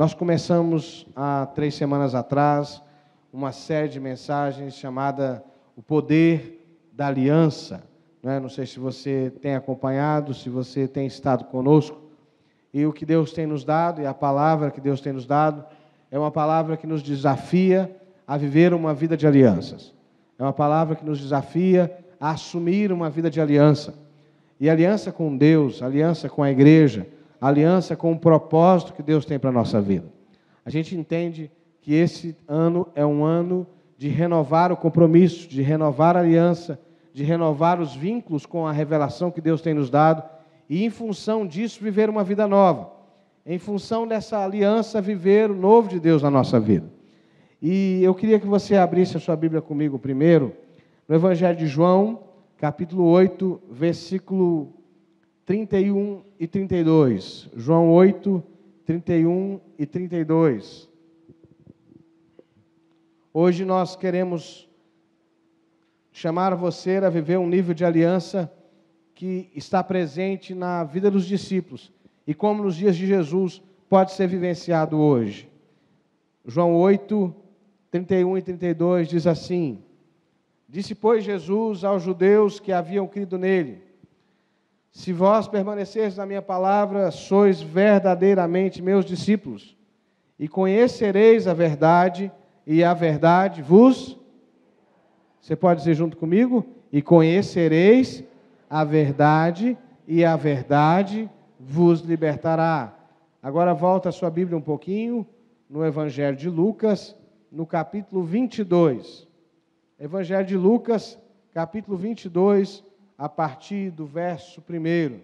Nós começamos há 3 semanas atrás uma série de mensagens chamada O Poder da Aliança. Não sei se você tem acompanhado, se você tem estado conosco. E o que Deus tem nos dado, e a palavra que Deus tem nos dado, é uma palavra que nos desafia a viver uma vida de alianças. É uma palavra que nos desafia a assumir uma vida de aliança. E aliança com Deus, aliança com a igreja, aliança com o propósito que Deus tem para a nossa vida. A gente entende que esse ano é um ano de renovar o compromisso, de renovar a aliança, de renovar os vínculos com a revelação que Deus tem nos dado e, em função disso, viver uma vida nova. Em função dessa aliança, viver o novo de Deus na nossa vida. E eu queria que você abrisse a sua Bíblia comigo primeiro, no Evangelho de João, capítulo 8, versículo 31 e 32. João 8, 31 e 32. Hoje nós queremos chamar você a viver um nível de aliança que está presente na vida dos discípulos e como nos dias de Jesus pode ser vivenciado hoje. João 8, 31 e 32 diz assim: Disse, pois, Jesus aos judeus que haviam crido nele: Se vós permanecerdes na minha palavra, sois verdadeiramente meus discípulos, e conhecereis a verdade, e a verdade vos... Você pode dizer junto comigo? E conhecereis a verdade, e a verdade vos libertará. Agora volta a sua Bíblia um pouquinho, no Evangelho de Lucas, no capítulo 22. Evangelho de Lucas, capítulo 22, a partir do verso 1.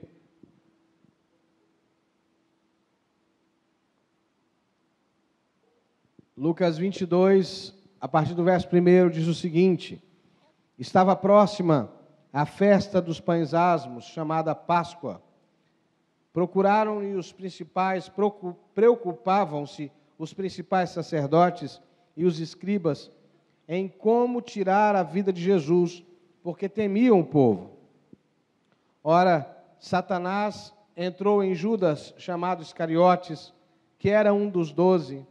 Lucas 22, a partir do verso 1, diz o seguinte: Estava próxima a festa dos pães asmos, chamada Páscoa. Procuraram-lhe os principais, preocupavam-se os principais sacerdotes e os escribas em como tirar a vida de Jesus, porque temiam o povo. Ora, Satanás entrou em Judas, chamado Iscariotes, que era um dos 12,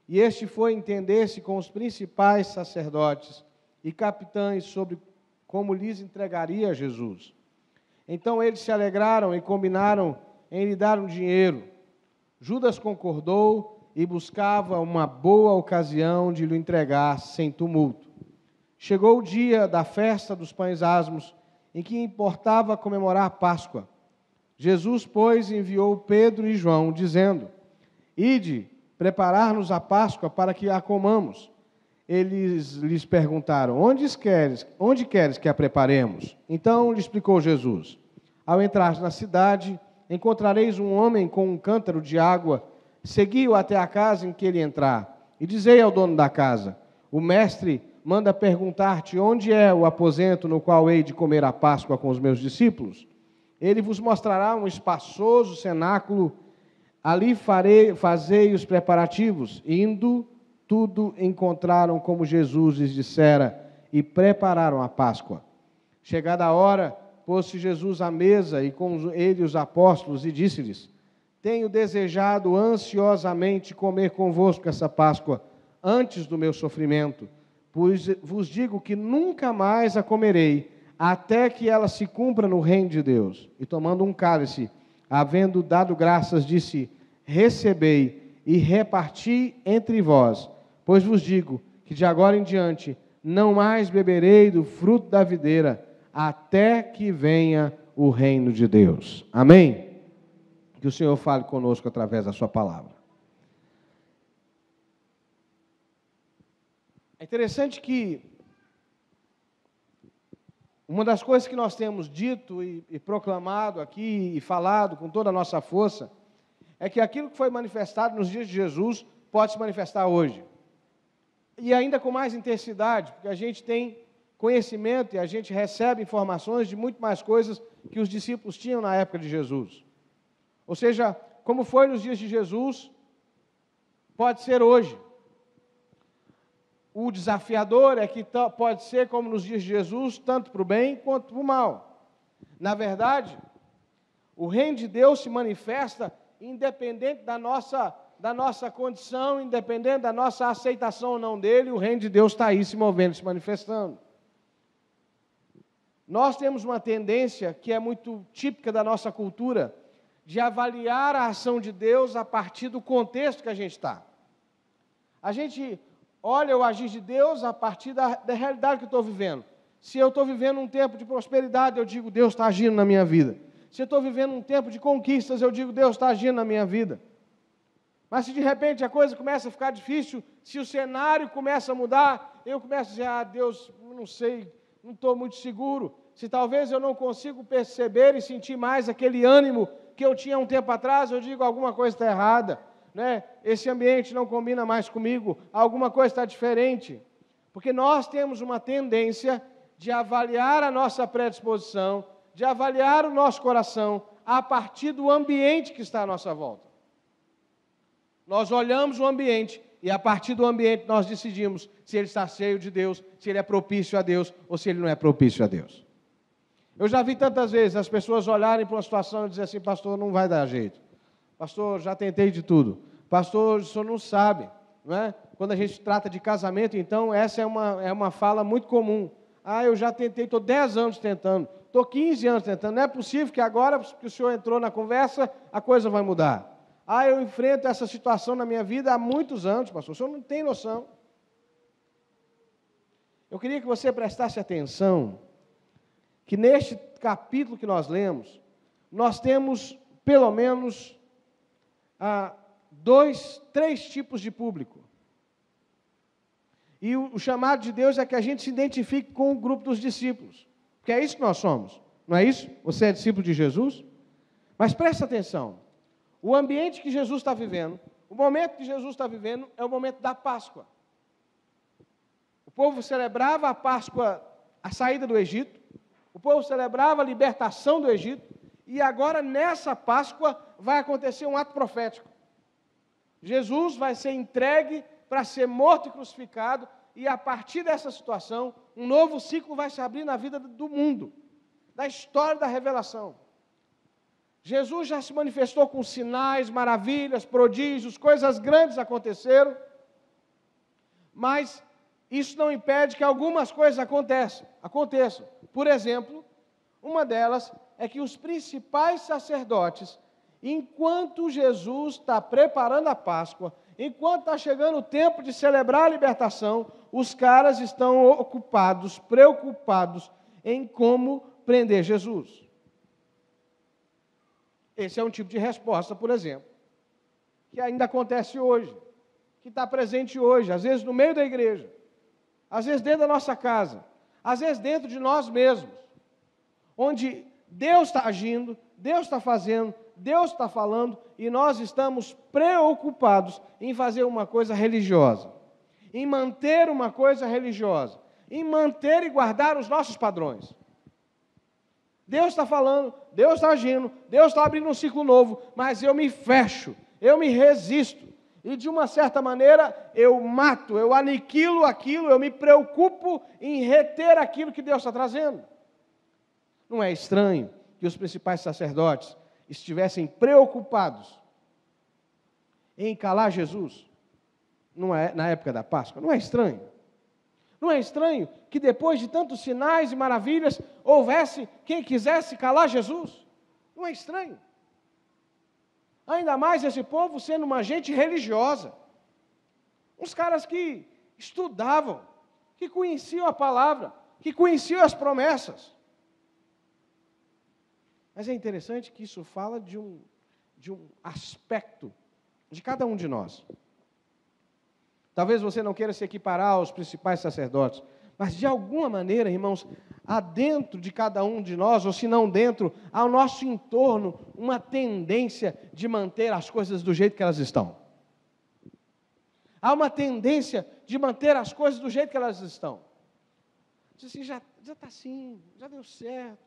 e este foi entender-se com os principais sacerdotes e capitães sobre como lhes entregaria Jesus. Então eles se alegraram e combinaram em lhe dar um dinheiro. Judas concordou e buscava uma boa ocasião de lhe entregar sem tumulto. Chegou o dia da festa dos pães asmos, em que importava comemorar a Páscoa. Jesus, pois, enviou Pedro e João, dizendo: Ide, preparar-nos a Páscoa para que a comamos. Eles lhes perguntaram: Onde queres que a preparemos? Então lhe explicou Jesus: Ao entrar na cidade, encontrareis um homem com um cântaro de água. Segui-o até a casa em que ele entrar, e dizei ao dono da casa: O mestre manda perguntar-te onde é o aposento no qual hei de comer a Páscoa com os meus discípulos. Ele vos mostrará um espaçoso cenáculo, ali fazei os preparativos. Indo, tudo encontraram como Jesus lhes dissera, e prepararam a Páscoa. Chegada a hora, pôs-se Jesus à mesa, e com ele os apóstolos, e disse-lhes: Tenho desejado ansiosamente comer convosco essa Páscoa, antes do meu sofrimento, pois vos digo que nunca mais a comerei, até que ela se cumpra no reino de Deus. E tomando um cálice, havendo dado graças, disse: Recebei e reparti entre vós, pois vos digo que de agora em diante não mais beberei do fruto da videira, até que venha o reino de Deus. Amém? Que o Senhor fale conosco através da sua palavra. É interessante que uma das coisas que nós temos dito e proclamado aqui e falado com toda a nossa força é que aquilo que foi manifestado nos dias de Jesus pode se manifestar hoje. E ainda com mais intensidade, porque a gente tem conhecimento e a gente recebe informações de muito mais coisas que os discípulos tinham na época de Jesus. Ou seja, como foi nos dias de Jesus, pode ser hoje. O desafiador é que pode ser como nos dias de Jesus, tanto para o bem quanto para o mal. Na verdade, o reino de Deus se manifesta independente da nossa da nossa condição, independente da nossa aceitação ou não dele, o reino de Deus está aí se movendo, se manifestando. Nós temos uma tendência que é muito típica da nossa cultura, de avaliar a ação de Deus a partir do contexto que a gente está. A gente olha o agir de Deus a partir da realidade que eu estou vivendo. Se eu estou vivendo um tempo de prosperidade, eu digo, Deus está agindo na minha vida. Se eu estou vivendo um tempo de conquistas, eu digo, Deus está agindo na minha vida. Mas se de repente a coisa começa a ficar difícil, se o cenário começa a mudar, eu começo a dizer, Deus, não sei, não estou muito seguro. Se talvez eu não consigo perceber e sentir mais aquele ânimo que eu tinha um tempo atrás, eu digo, alguma coisa está errada, né? Esse ambiente não combina mais comigo, alguma coisa está diferente. Porque nós temos uma tendência de avaliar a nossa predisposição, de avaliar o nosso coração a partir do ambiente que está à nossa volta. Nós olhamos o ambiente e a partir do ambiente nós decidimos se ele está cheio de Deus, se ele é propício a Deus ou se ele não é propício a Deus. Eu já vi tantas vezes as pessoas olharem para uma situação e dizer assim, pastor, não vai dar jeito. Pastor, já tentei de tudo. Pastor, o senhor não sabe. Não é? Quando a gente trata de casamento, então, essa é uma fala muito comum. Eu já tentei, estou 10 anos tentando, estou 15 anos tentando. Não é possível que agora, que o senhor entrou na conversa, a coisa vai mudar. Eu enfrento essa situação na minha vida há muitos anos, pastor. O senhor não tem noção. Eu queria que você prestasse atenção que neste capítulo que nós lemos, nós temos pelo menos 3 tipos de público. E o chamado de Deus é que a gente se identifique com o grupo dos discípulos. Porque é isso que nós somos, não é isso? Você é discípulo de Jesus? Mas presta atenção. O ambiente que Jesus está vivendo, o momento que Jesus está vivendo é o momento da Páscoa. O povo celebrava a Páscoa, a saída do Egito, o povo celebrava a libertação do Egito, e agora nessa Páscoa vai acontecer um ato profético. Jesus vai ser entregue para ser morto e crucificado, e a partir dessa situação, um novo ciclo vai se abrir na vida do mundo, da história da revelação. Jesus já se manifestou com sinais, maravilhas, prodígios, coisas grandes aconteceram, mas isso não impede que algumas coisas aconteçam. Por exemplo, uma delas é que os principais sacerdotes, enquanto Jesus está preparando a Páscoa, enquanto está chegando o tempo de celebrar a libertação, os caras estão ocupados, preocupados em como prender Jesus. Esse é um tipo de resposta, por exemplo, que ainda acontece hoje, que está presente hoje, às vezes no meio da igreja, às vezes dentro da nossa casa, às vezes dentro de nós mesmos, onde Deus está agindo, Deus está fazendo, Deus está falando, e nós estamos preocupados em fazer uma coisa religiosa, em manter uma coisa religiosa, em manter e guardar os nossos padrões. Deus está falando, Deus está agindo, Deus está abrindo um ciclo novo, mas eu me fecho, eu me resisto, e de uma certa maneira eu mato, eu aniquilo aquilo, eu me preocupo em reter aquilo que Deus está trazendo. Não é estranho que os principais sacerdotes estivessem preocupados em calar Jesus na época da Páscoa? Não é estranho? Não é estranho que depois de tantos sinais e maravilhas, houvesse quem quisesse calar Jesus? Não é estranho? Ainda mais esse povo sendo uma gente religiosa. Uns caras que estudavam, que conheciam a palavra, que conheciam as promessas. Mas é interessante que isso fala de um aspecto de cada um de nós. Talvez você não queira se equiparar aos principais sacerdotes, mas de alguma maneira, irmãos, há dentro de cada um de nós, ou se não dentro, ao nosso entorno, uma tendência de manter as coisas do jeito que elas estão. Há uma tendência de manter as coisas do jeito que elas estão. Diz assim, já está assim, já deu certo,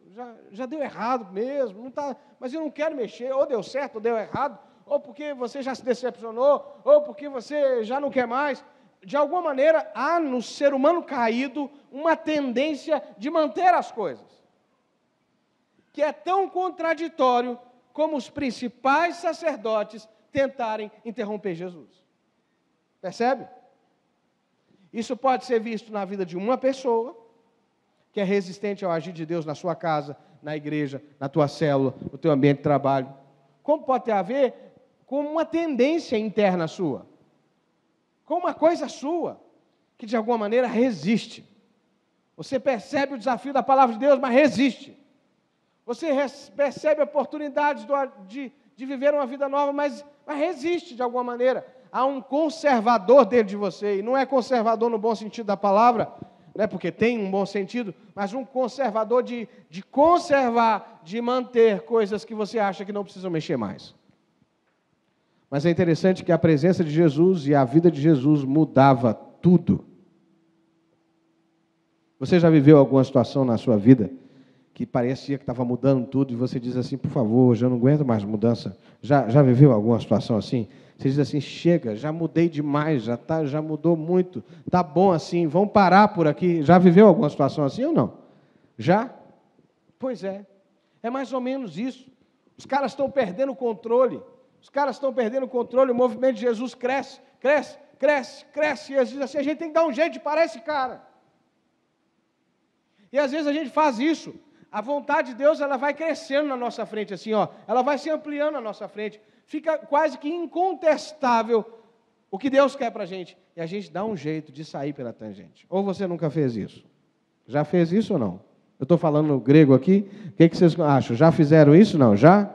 já deu errado mesmo, não tá, mas eu não quero mexer, ou deu certo ou deu errado, ou porque você já se decepcionou, ou porque você já não quer mais. De alguma maneira, há no ser humano caído uma tendência de manter as coisas, que é tão contraditório como os principais sacerdotes tentarem interromper Jesus. Percebe? Isso pode ser visto na vida de uma pessoa, que é resistente ao agir de Deus na sua casa, na igreja, na tua célula, no teu ambiente de trabalho. Como pode ter a ver com uma tendência interna sua, com uma coisa sua, que de alguma maneira resiste. Você percebe o desafio da palavra de Deus, mas resiste. Você percebe oportunidades de viver uma vida nova, mas resiste de alguma maneira. Há um conservador dentro de você, e não é conservador no bom sentido da palavra, né, porque tem um bom sentido, mas um conservador de conservar, de manter coisas que você acha que não precisam mexer mais. Mas é interessante que a presença de Jesus e a vida de Jesus mudava tudo. Você já viveu alguma situação na sua vida que parecia que estava mudando tudo e você diz assim, por favor, já não aguento mais mudança? Já viveu alguma situação assim? Você diz assim, chega, já mudei demais, já mudou muito, tá bom assim, vamos parar por aqui. Já viveu alguma situação assim ou não? Já? Pois é mais ou menos isso. Os caras estão perdendo o controle. O movimento de Jesus cresce, e às vezes assim, a gente tem que dar um jeito de parar esse cara. E às vezes a gente faz isso. A vontade de Deus, ela vai crescendo na nossa frente, assim, ó, ela vai se ampliando na nossa frente. Fica quase que incontestável o que Deus quer para a gente. E a gente dá um jeito de sair pela tangente. Ou você nunca fez isso? Já fez isso ou não? Eu estou falando grego aqui. O que vocês acham? Já fizeram isso? Não? Já?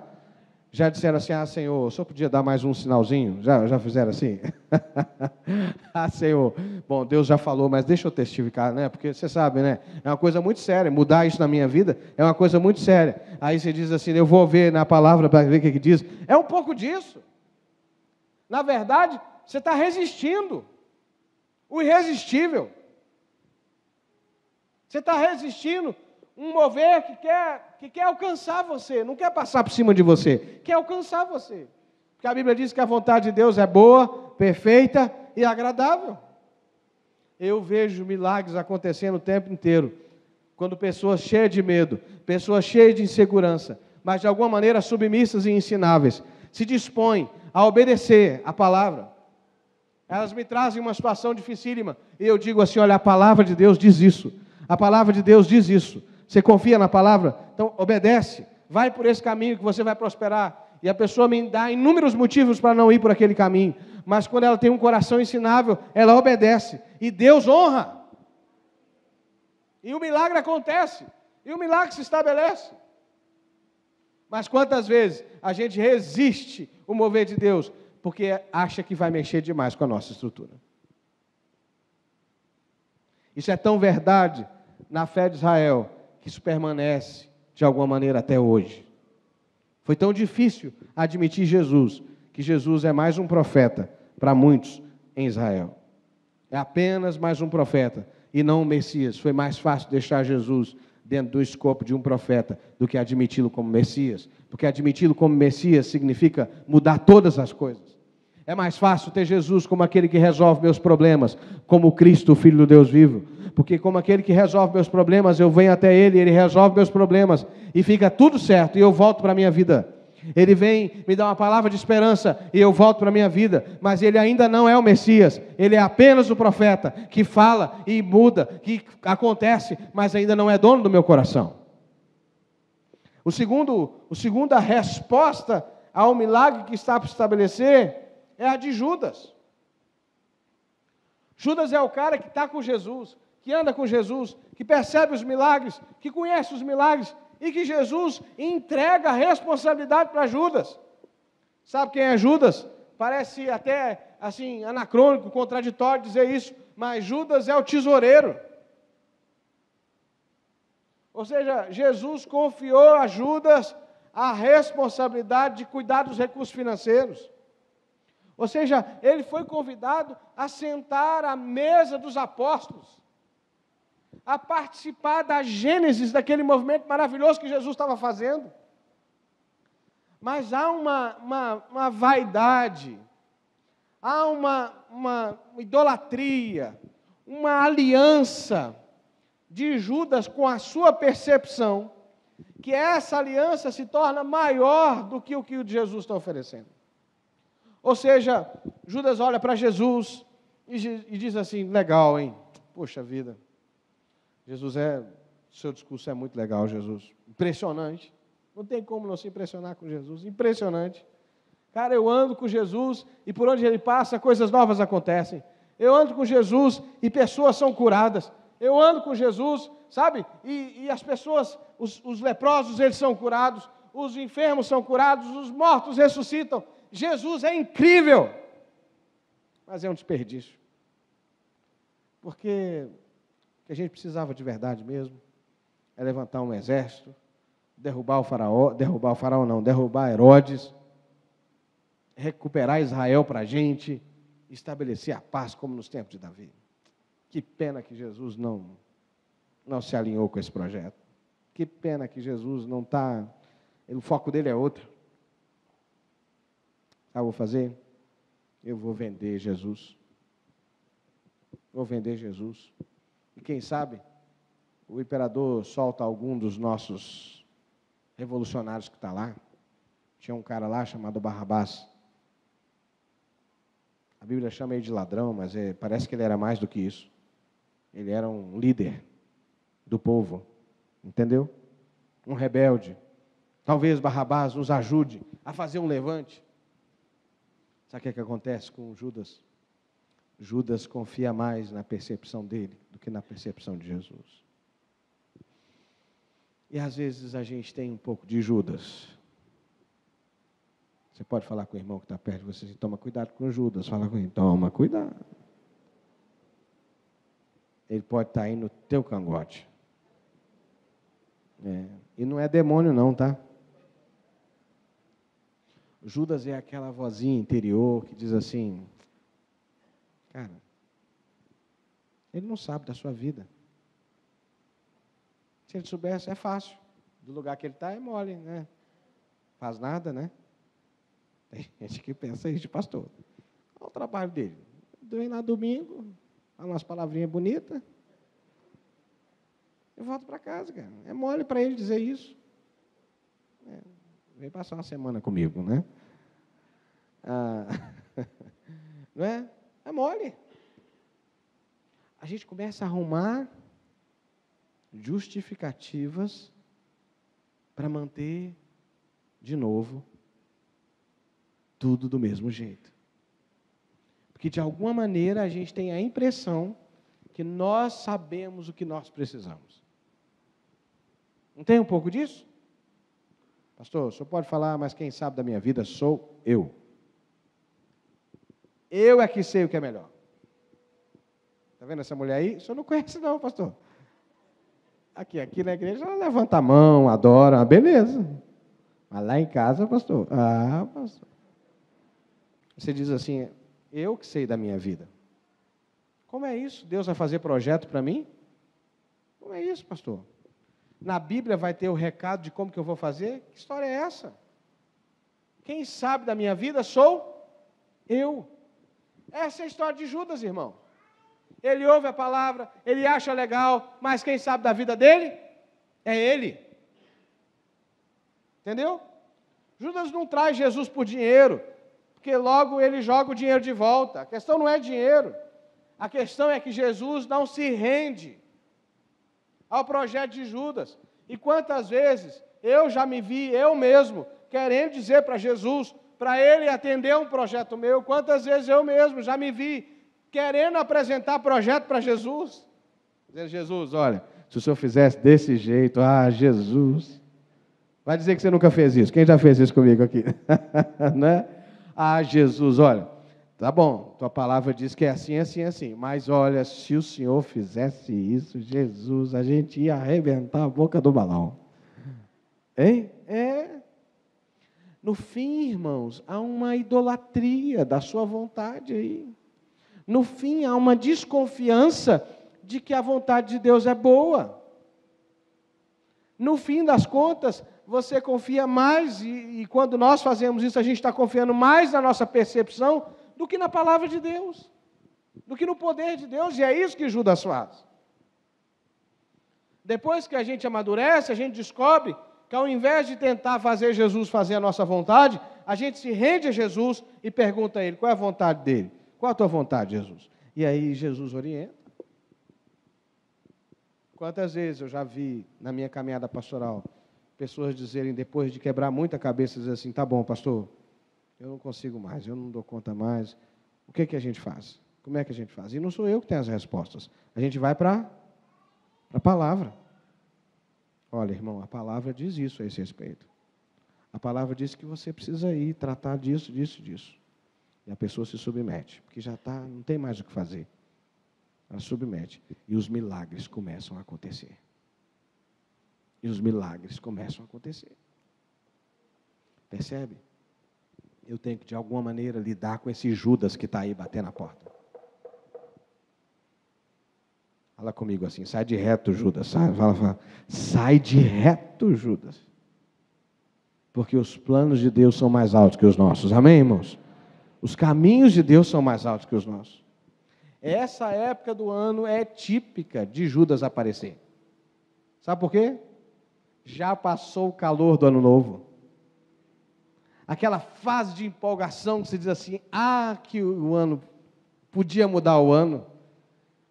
Já disseram assim, Senhor, o senhor podia dar mais um sinalzinho? Já fizeram assim? Senhor, bom, Deus já falou, mas deixa eu testificar, né? Porque você sabe, né? É uma coisa muito séria, mudar isso na minha vida é uma coisa muito séria. Aí você diz assim, eu vou ver na palavra para ver o que diz. É um pouco disso. Na verdade, você está resistindo o irresistível. Você está resistindo um mover que quer alcançar você, não quer passar por cima de você, quer alcançar você. Porque a Bíblia diz que a vontade de Deus é boa, perfeita e agradável. Eu vejo milagres acontecendo o tempo inteiro, quando pessoas cheias de medo, pessoas cheias de insegurança, mas de alguma maneira submissas e ensináveis, se dispõem a obedecer a palavra. Elas me trazem uma situação dificílima, e eu digo assim, olha, a palavra de Deus diz isso, a palavra de Deus diz isso. Você confia na palavra? Então obedece, vai por esse caminho que você vai prosperar. E a pessoa me dá inúmeros motivos para não ir por aquele caminho, mas quando ela tem um coração ensinável, ela obedece, e Deus honra. E o milagre acontece, e o milagre se estabelece. Mas quantas vezes a gente resiste o mover de Deus, porque acha que vai mexer demais com a nossa estrutura. Isso é tão verdade na fé de Israel, que isso permanece de alguma maneira até hoje. Foi tão difícil admitir Jesus, que Jesus é mais um profeta para muitos em Israel. É apenas mais um profeta e não um Messias. Foi mais fácil deixar Jesus dentro do escopo de um profeta do que admiti-lo como Messias. Porque admiti-lo como Messias significa mudar todas as coisas. É mais fácil ter Jesus como aquele que resolve meus problemas, como Cristo, o Filho do Deus vivo. Porque como aquele que resolve meus problemas, eu venho até Ele, Ele resolve meus problemas, e fica tudo certo, e eu volto para a minha vida. Ele vem me dar uma palavra de esperança, e eu volto para a minha vida, mas Ele ainda não é o Messias, Ele é apenas o profeta, que fala e muda, que acontece, mas ainda não é dono do meu coração. A segunda resposta ao milagre que está para estabelecer é a de Judas. Judas é o cara que está com Jesus, que anda com Jesus, que percebe os milagres, que conhece os milagres, e que Jesus entrega a responsabilidade para Judas. Sabe quem é Judas? Parece até assim anacrônico, contraditório dizer isso, mas Judas é o tesoureiro. Ou seja, Jesus confiou a Judas a responsabilidade de cuidar dos recursos financeiros. Ou seja, ele foi convidado a sentar à mesa dos apóstolos, a participar da gênese daquele movimento maravilhoso que Jesus estava fazendo. Mas há uma vaidade, há uma idolatria, uma aliança de Judas com a sua percepção, que essa aliança se torna maior do que o Jesus está oferecendo. Ou seja, Judas olha para Jesus e diz assim, legal, hein? Poxa vida, seu discurso é muito legal, Jesus. Impressionante. Não tem como não se impressionar com Jesus. Impressionante. Cara, eu ando com Jesus e por onde ele passa, coisas novas acontecem. Eu ando com Jesus e pessoas são curadas. Eu ando com Jesus, sabe? E as pessoas, os leprosos, eles são curados. Os enfermos são curados. Os mortos ressuscitam. Jesus é incrível. Mas é um desperdício. Porque o que a gente precisava de verdade mesmo é levantar um exército, derrubar Herodes, recuperar Israel para a gente, estabelecer a paz como nos tempos de Davi. Que pena que Jesus não se alinhou com esse projeto. Que pena que Jesus não está... O foco dele é outro. Sabe o que eu vou fazer? Eu vou vender Jesus. Vou vender Jesus. E quem sabe, o imperador solta algum dos nossos revolucionários que está lá. Tinha um cara lá chamado Barrabás. A Bíblia chama ele de ladrão, mas parece que ele era mais do que isso. Ele era um líder do povo, entendeu? Um rebelde. Talvez Barrabás nos ajude a fazer um levante. Sabe o que acontece com Judas? Judas confia mais na percepção dele do que na percepção de Jesus. E às vezes a gente tem um pouco de Judas. Você pode falar com o irmão que está perto de você assim, toma cuidado com Judas. Fala com ele, toma cuidado. Ele pode estar aí no teu cangote. E não é demônio não, tá? Judas é aquela vozinha interior que diz assim, cara, ele não sabe da sua vida. Se ele soubesse, é fácil. Do lugar que ele está, é mole, né? Faz nada, né? Tem gente que pensa isso, pastor. Olha o trabalho dele. Vem lá domingo, fala umas palavrinhas bonitas. Eu volto para casa, cara. É mole para ele dizer isso. Vem passar uma semana comigo, né? Não é? É mole. A gente começa a arrumar justificativas para manter, de novo, tudo do mesmo jeito. Porque, de alguma maneira, a gente tem a impressão que nós sabemos o que nós precisamos. Não tem um pouco disso? Pastor, o senhor pode falar, mas quem sabe da minha vida sou eu. Eu é que sei o que é melhor. Está vendo essa mulher aí? O senhor não conhece não, pastor. Aqui na igreja ela levanta a mão, adora, beleza. Mas lá em casa, pastor, pastor. Você diz assim, eu que sei da minha vida. Como é isso? Deus vai fazer projeto para mim? Como é isso, pastor? Na Bíblia vai ter o recado de como que eu vou fazer? Que história é essa? Quem sabe da minha vida sou eu. Essa é a história de Judas, irmão. Ele ouve a palavra, ele acha legal, mas quem sabe da vida dele? É ele. Entendeu? Judas não traz Jesus por dinheiro, porque logo ele joga o dinheiro de volta. A questão não é dinheiro. A questão é que Jesus não se rende ao projeto de Judas. E quantas vezes eu já me vi, eu mesmo, querendo dizer para Jesus, para ele atender um projeto meu, quantas vezes eu mesmo já me vi querendo apresentar projeto para Jesus, dizendo, Jesus, olha, se o senhor fizesse desse jeito, Jesus, vai dizer que você nunca fez isso, quem já fez isso comigo aqui? Né? Jesus, olha, tá bom, tua palavra diz que é assim, assim, assim, mas olha, se o senhor fizesse isso, Jesus, a gente ia arrebentar a boca do balão. Hein? No fim, irmãos, há uma idolatria da sua vontade aí. No fim, há uma desconfiança de que a vontade de Deus é boa. No fim das contas, você confia mais, e quando nós fazemos isso, a gente está confiando mais na nossa percepção do que na palavra de Deus, do que no poder de Deus, e é isso que Judas faz. Depois que a gente amadurece, a gente descobre que ao invés de tentar fazer Jesus fazer a nossa vontade, a gente se rende a Jesus e pergunta a Ele, qual é a vontade dEle? Qual a tua vontade, Jesus? E aí Jesus orienta. Quantas vezes eu já vi na minha caminhada pastoral, pessoas dizerem, depois de quebrar muita cabeça, dizer assim, tá bom, pastor, eu não consigo mais, eu não dou conta mais. O que a gente faz? Como é que a gente faz? E não sou eu que tenho as respostas. A gente vai para a palavra. Olha, irmão, a palavra diz isso a esse respeito. A palavra diz que você precisa ir tratar disso, disso, disso. E a pessoa se submete, porque já está, não tem mais o que fazer. Ela submete. E os milagres começam a acontecer. E os milagres começam a acontecer. Percebe? Eu tenho que, de alguma maneira, lidar com esse Judas que está aí batendo na porta. Fala comigo assim, sai de reto, Judas. Fala, sai de reto, Judas. Porque os planos de Deus são mais altos que os nossos. Amém, irmãos? Os caminhos de Deus são mais altos que os nossos. Essa época do ano é típica de Judas aparecer. Sabe por quê? Já passou o calor do ano novo. Aquela fase de empolgação que você diz assim, que o ano podia mudar o ano.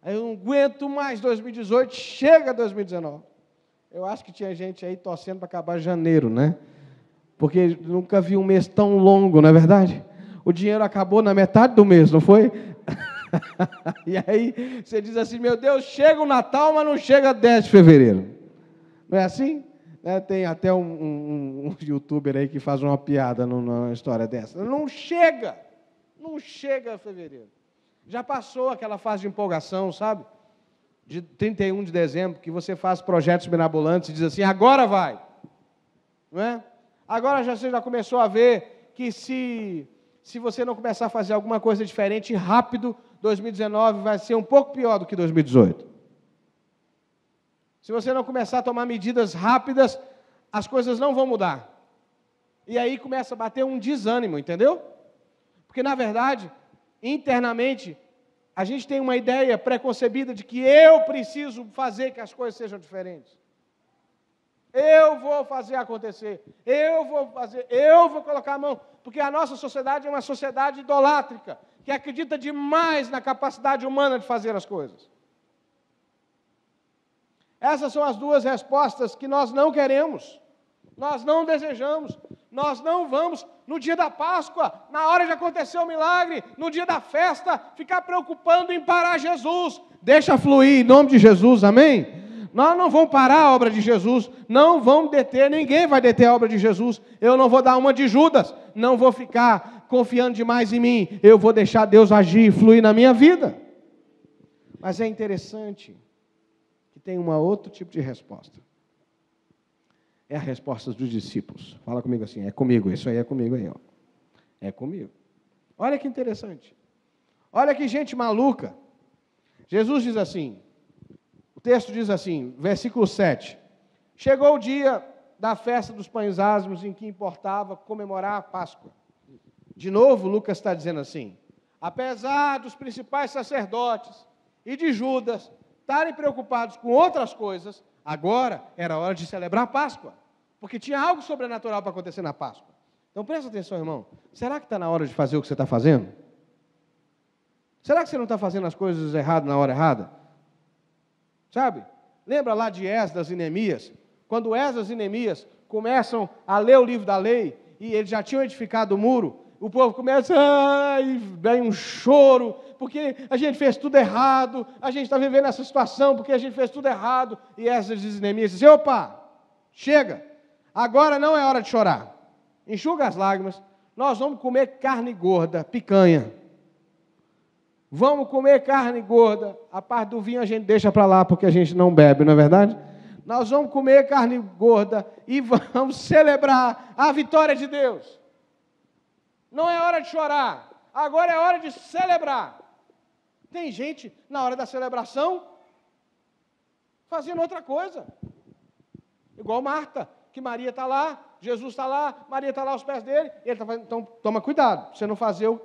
Aí eu não aguento mais 2018, chega 2019. Eu acho que tinha gente aí torcendo para acabar janeiro, né? Porque nunca vi um mês tão longo, não é verdade? O dinheiro acabou na metade do mês, não foi? E aí você diz assim, meu Deus, chega o Natal, mas não chega 10 de fevereiro. Não é assim? Tem até um youtuber aí que faz uma piada numa história dessa. Não chega fevereiro. Já passou aquela fase de empolgação, sabe? De 31 de dezembro, que você faz projetos mirabolantes e diz assim, agora vai. Não é? Agora você já começou a ver que se você não começar a fazer alguma coisa diferente rápido, 2019 vai ser um pouco pior do que 2018. Se você não começar a tomar medidas rápidas, as coisas não vão mudar. E aí começa a bater um desânimo, entendeu? Porque, na verdade, internamente, a gente tem uma ideia preconcebida de que eu preciso fazer que as coisas sejam diferentes. Eu vou fazer acontecer. Eu vou colocar a mão. Porque a nossa sociedade é uma sociedade idolátrica, que acredita demais na capacidade humana de fazer as coisas. Essas são as duas respostas que nós não queremos, nós não desejamos, nós não vamos, no dia da Páscoa, na hora de acontecer o milagre, no dia da festa, ficar preocupando em parar Jesus. Deixa fluir em nome de Jesus, amém? Nós não vamos parar a obra de Jesus, não vamos deter, ninguém vai deter a obra de Jesus. Eu não vou dar uma de Judas, não vou ficar confiando demais em mim, eu vou deixar Deus agir e fluir na minha vida. Mas é interessante que tem um outro tipo de resposta. É a resposta dos discípulos. Fala comigo assim, é comigo, isso aí é comigo aí, ó. É comigo. Olha que interessante. Olha que gente maluca. Jesus diz assim, o texto diz assim, versículo 7. Chegou o dia da festa dos pães asmos em que importava comemorar a Páscoa. De novo, Lucas está dizendo assim, apesar dos principais sacerdotes e de Judas estarem preocupados com outras coisas, agora era hora de celebrar a Páscoa, porque tinha algo sobrenatural para acontecer na Páscoa. Então presta atenção, irmão, será que está na hora de fazer o que você está fazendo? Será que você não está fazendo as coisas erradas na hora errada? Sabe? Lembra lá de Esdras e Neemias? Quando Esdras e Neemias começam a ler o livro da lei, e eles já tinham edificado o muro, o povo começa, e vem um choro, porque a gente fez tudo errado, a gente está vivendo essa situação porque a gente fez tudo errado. E Esdras e Neemias dizem, opa, chega, agora não é hora de chorar. Enxuga as lágrimas, nós vamos comer carne gorda, picanha. Vamos comer carne gorda, a parte do vinho a gente deixa para lá porque a gente não bebe, não é verdade? Nós vamos comer carne gorda e vamos celebrar a vitória de Deus. Não é hora de chorar, agora é hora de celebrar. Tem gente, na hora da celebração, fazendo outra coisa. Igual Marta, que Maria está lá, Jesus está lá, Maria está lá aos pés dele, e ele está fazendo, então toma cuidado, para você não fazer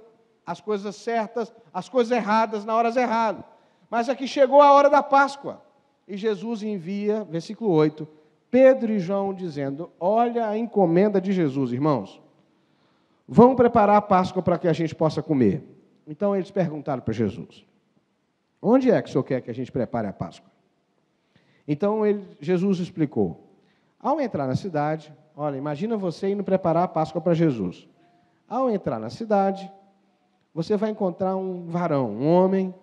as coisas certas, as coisas erradas, na horas erradas. Mas aqui chegou a hora da Páscoa, e Jesus envia, versículo 8, Pedro e João dizendo: olha a encomenda de Jesus, irmãos. Vamos preparar a Páscoa para que a gente possa comer. Então eles perguntaram para Jesus: onde é que o senhor quer que a gente prepare a Páscoa? Então Jesus explicou: ao entrar na cidade, olha, imagina você indo preparar a Páscoa para Jesus. Ao entrar na cidade, você vai encontrar um varão, um homem,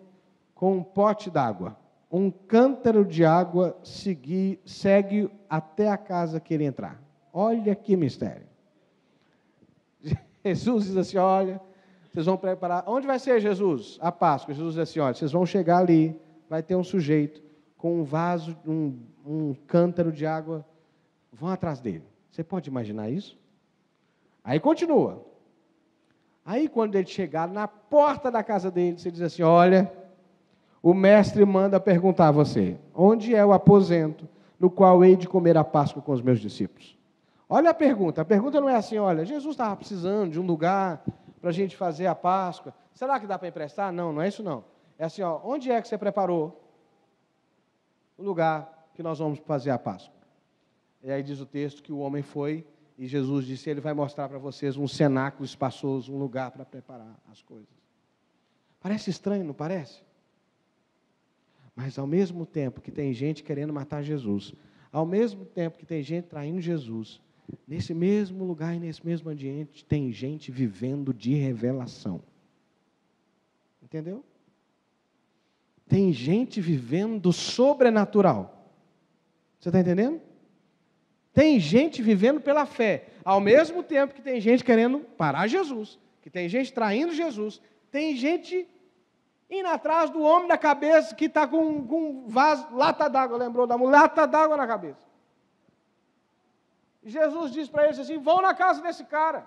com um pote d'água. Um cântaro de água segue até a casa que ele entrar. Olha que mistério. Jesus diz assim: olha, vocês vão preparar. Onde vai ser, Jesus? A Páscoa. Jesus diz assim: olha, vocês vão chegar ali, vai ter um sujeito com um vaso, um cântaro de água, vão atrás dele. Você pode imaginar isso? Aí continua. Aí quando ele chegar na porta da casa dele, você diz assim: olha, o mestre manda perguntar a você: onde é o aposento no qual hei de comer a Páscoa com os meus discípulos? Olha a pergunta não é assim: olha, Jesus estava precisando de um lugar para a gente fazer a Páscoa, será que dá para emprestar? Não, não é isso não. É assim, ó, onde é que você preparou o lugar que nós vamos fazer a Páscoa? E aí diz o texto que o homem foi e Jesus disse: ele vai mostrar para vocês um cenáculo espaçoso, um lugar para preparar as coisas. Parece estranho, não parece? Mas ao mesmo tempo que tem gente querendo matar Jesus, ao mesmo tempo que tem gente traindo Jesus, nesse mesmo lugar e nesse mesmo ambiente tem gente vivendo de revelação. Entendeu? Tem gente vivendo sobrenatural. Você está entendendo? Tem gente vivendo pela fé, ao mesmo tempo que tem gente querendo parar Jesus, que tem gente traindo Jesus, tem gente indo atrás do homem da cabeça que está com um vaso, lata d'água, lembrou da mulher, lata d'água na cabeça. Jesus diz para eles assim: vão na casa desse cara,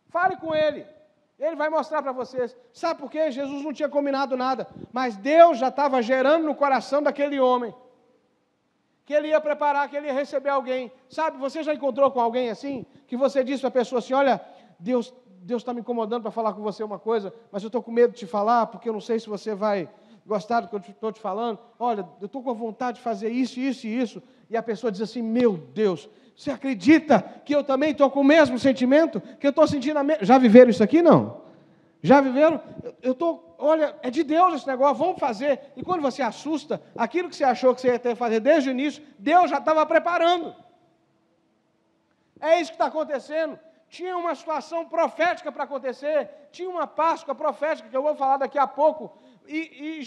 fale com ele vai mostrar para vocês. Sabe por quê? Jesus não tinha combinado nada, mas Deus já estava gerando no coração daquele homem que ele ia preparar, que ele ia receber alguém. Sabe, você já encontrou com alguém assim, que você disse para a pessoa assim: olha, Deus está me incomodando para falar com você uma coisa, mas eu estou com medo de te falar, porque eu não sei se você vai gostar do que eu estou te falando. Olha, eu estou com a vontade de fazer isso, isso e isso. E a pessoa diz assim: meu Deus, você acredita que eu também estou com o mesmo sentimento? Que eu estou sentindo a mesma... Já viveram isso aqui? Não. Já viveram? Olha, é de Deus esse negócio, vamos fazer. E quando você assusta, aquilo que você achou que você ia ter que fazer desde o início, Deus já estava preparando. É isso que está acontecendo. Tinha uma situação profética para acontecer, tinha uma Páscoa profética, que eu vou falar daqui a pouco, e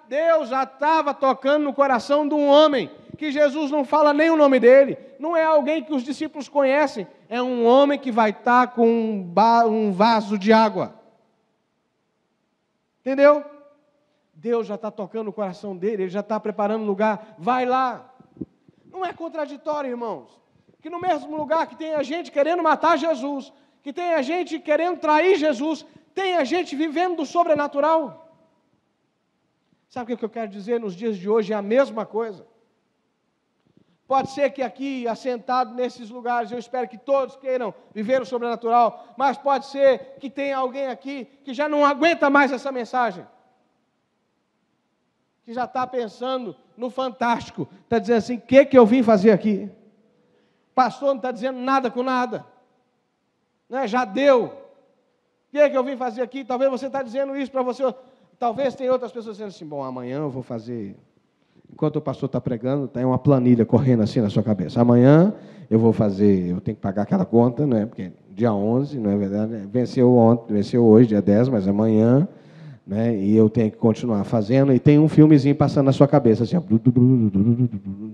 Deus já estava tocando no coração de um homem, que Jesus não fala nem o nome dele, não é alguém que os discípulos conhecem, é um homem que vai estar com um vaso de água. Entendeu? Deus já está tocando no coração dele, ele já está preparando o lugar, vai lá. Não é contraditório, irmãos, que no mesmo lugar que tem a gente querendo matar Jesus, que tem a gente querendo trair Jesus, tem a gente vivendo do sobrenatural. Sabe o que eu quero dizer? Nos dias de hoje é a mesma coisa. Pode ser que aqui, assentado nesses lugares, eu espero que todos queiram viver o sobrenatural, mas pode ser que tenha alguém aqui que já não aguenta mais essa mensagem, que já está pensando no fantástico, está dizendo assim: o que eu vim fazer aqui? Pastor não está dizendo nada com nada, né? Já deu. O que eu vim fazer aqui? Talvez você está dizendo isso para você. Talvez tenha outras pessoas dizendo assim: bom, amanhã eu vou fazer. Enquanto o pastor está pregando, tem uma planilha correndo assim na sua cabeça. Amanhã eu vou fazer, eu tenho que pagar aquela conta, né? Porque dia 11, não é verdade? Venceu ontem, venceu hoje, dia 10, mas amanhã, né? E eu tenho que continuar fazendo. E tem um filmezinho passando na sua cabeça, assim, ó,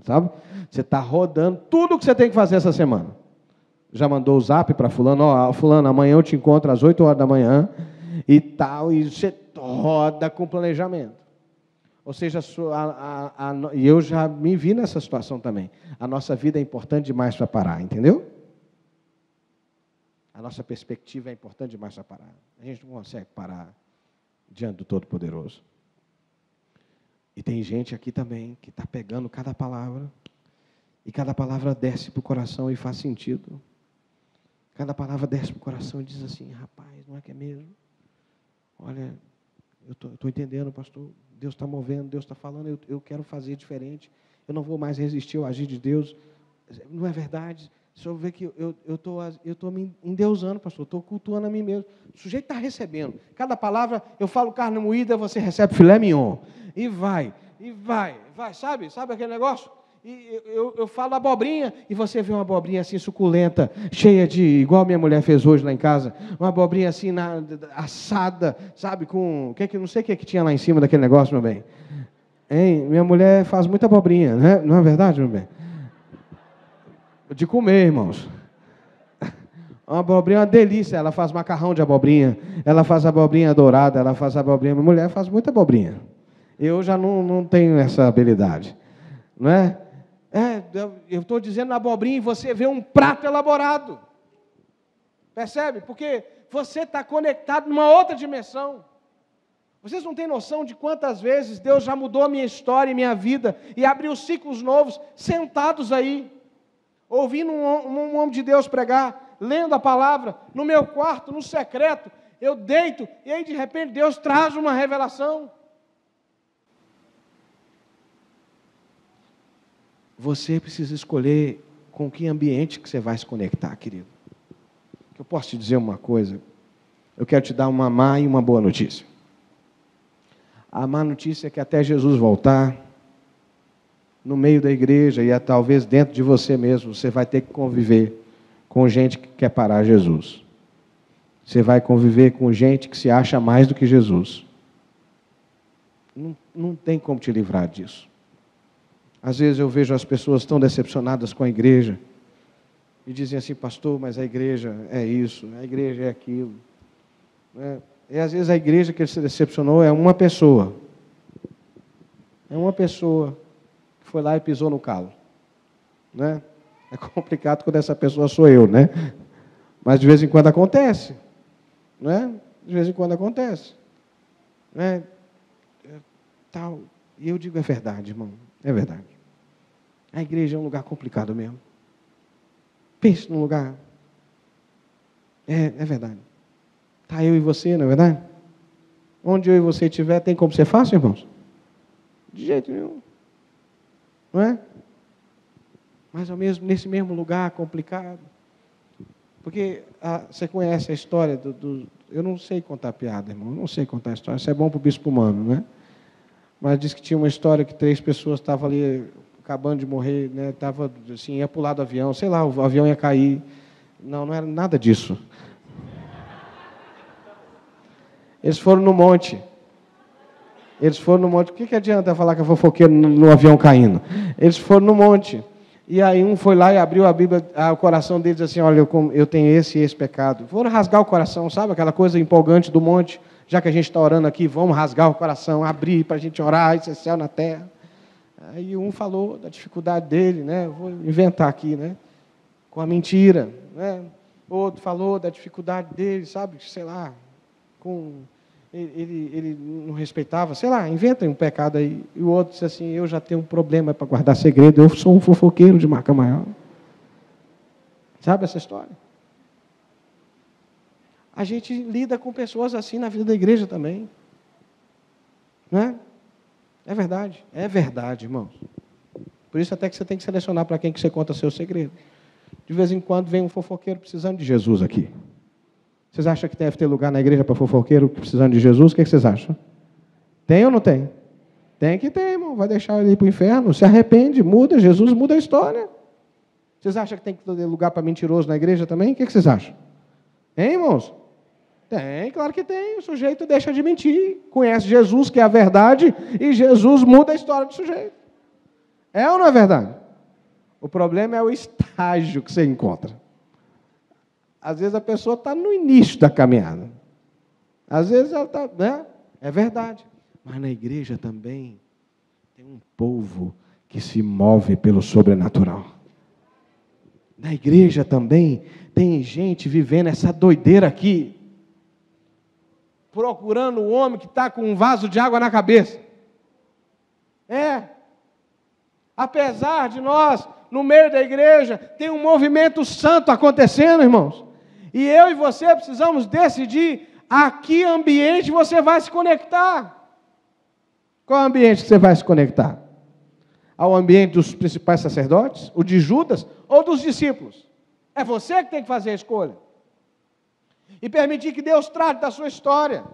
sabe? Você está rodando tudo o que você tem que fazer essa semana. Já mandou o zap para fulano: ó, fulano, amanhã eu te encontro às 8 horas da manhã e tal, e você roda com planejamento. Ou seja, e eu já me vi nessa situação também. A nossa vida é importante demais para parar, entendeu? A nossa perspectiva é importante demais para parar. A gente não consegue parar diante do Todo-Poderoso. E tem gente aqui também que está pegando cada palavra, e cada palavra desce para o coração e faz sentido. Cada palavra desce para o coração e diz assim: rapaz, não é que é mesmo? Olha, eu estou entendendo, pastor. Deus está movendo, Deus está falando, eu quero fazer diferente. eu não vou mais resistir ao agir de Deus. Não é verdade? O senhor vê que eu estou me endeusando, pastor, estou cultuando a mim mesmo. O sujeito está recebendo. Cada palavra, eu falo carne moída, você recebe filé mignon. E vai, sabe aquele negócio? E eu falo abobrinha, e você vê uma abobrinha assim suculenta, cheia de, igual minha mulher fez hoje lá em casa, uma abobrinha assim assada, sabe, com, não sei o que tinha lá em cima daquele negócio, meu bem. Hein? Minha mulher faz muita abobrinha, né? Não é verdade, meu bem? De comer, irmãos. Uma abobrinha é uma delícia, ela faz macarrão de abobrinha, ela faz abobrinha dourada, ela faz abobrinha, minha mulher faz muita abobrinha. Eu já não tenho essa habilidade, não é? Eu estou dizendo abobrinha e você vê um prato elaborado. Percebe? Porque você está conectado numa outra dimensão. Vocês não têm noção de quantas vezes Deus já mudou a minha história e minha vida e abriu ciclos novos, sentados aí, ouvindo um homem de Deus pregar, lendo a palavra, no meu quarto, no secreto, eu deito, e aí de repente Deus traz uma revelação. Você precisa escolher com que ambiente que você vai se conectar, querido. Eu posso te dizer uma coisa, eu quero te dar uma má e uma boa notícia. A má notícia é que até Jesus voltar, no meio da igreja e talvez dentro de você mesmo, você vai ter que conviver com gente que quer parar Jesus. Você vai conviver com gente que se acha mais do que Jesus. Não tem como te livrar disso. Às vezes eu vejo as pessoas tão decepcionadas com a igreja e dizem assim, pastor, mas a igreja é isso, a igreja é aquilo. E às vezes a igreja que ele se decepcionou é uma pessoa. É uma pessoa que foi lá e pisou no calo. Né? É complicado quando essa pessoa sou eu, né? Mas de vez em quando acontece. Né? De vez em quando acontece. Né? Tal. E eu digo, é verdade, irmão. É verdade. A igreja é um lugar complicado mesmo. Pense num lugar. É verdade. Está eu e você, não é verdade? Onde eu e você estiver, tem como ser fácil, irmãos? De jeito nenhum. Não é? Mas nesse mesmo lugar complicado. Porque você conhece a história eu não sei contar piada, irmão. Eu não sei contar a história. Isso é bom para o bispo humano, não é? Mas diz que tinha uma história que 3 pessoas estavam ali acabando de morrer, né? Tava assim, ia pular do avião, sei lá, o avião ia cair. Não era nada disso. Eles foram no monte. O que adianta falar que é fofoqueiro no avião caindo? Eles foram no monte. E aí um foi lá e abriu a Bíblia, o coração deles assim, olha, eu tenho esse e esse pecado. Foram rasgar o coração, sabe? Aquela coisa empolgante do monte. Já que a gente está orando aqui, vamos rasgar o coração, abrir para a gente orar, isso é céu na terra. Aí um falou da dificuldade dele, né? Vou inventar aqui, né? Com a mentira, né? Outro falou da dificuldade dele, sabe? Sei lá, ele não respeitava, sei lá, inventa um pecado aí. E o outro disse assim, eu já tenho um problema para guardar segredo, eu sou um fofoqueiro de marca maior. Sabe essa história? A gente lida com pessoas assim na vida da igreja também. Não é? É verdade, irmãos. Por isso até que você tem que selecionar para quem que você conta seu segredo. De vez em quando vem um fofoqueiro precisando de Jesus aqui. Vocês acham que deve ter lugar na igreja para fofoqueiro precisando de Jesus? O que vocês acham? Tem ou não tem? Tem que ter, irmão. Vai deixar ele ir para o inferno. Se arrepende, muda. Jesus muda a história. Vocês acham que tem que ter lugar para mentiroso na igreja também? O que vocês acham? Hein, irmãos? Tem, claro que tem. O sujeito deixa de mentir. Conhece Jesus, que é a verdade, e Jesus muda a história do sujeito. É ou não é verdade? O problema é o estágio que você encontra. Às vezes a pessoa está no início da caminhada. Às vezes ela está, né? É verdade. Mas na igreja também tem um povo que se move pelo sobrenatural. Na igreja também tem gente vivendo essa doideira aqui, procurando o homem que está com um vaso de água na cabeça. Apesar de nós, no meio da igreja, tem um movimento santo acontecendo, irmãos. E eu e você precisamos decidir a que ambiente você vai se conectar. Qual ambiente que você vai se conectar? ao ambiente dos principais sacerdotes, o de Judas ou dos discípulos? É você que tem que fazer a escolha. E permitir que Deus trate da sua história.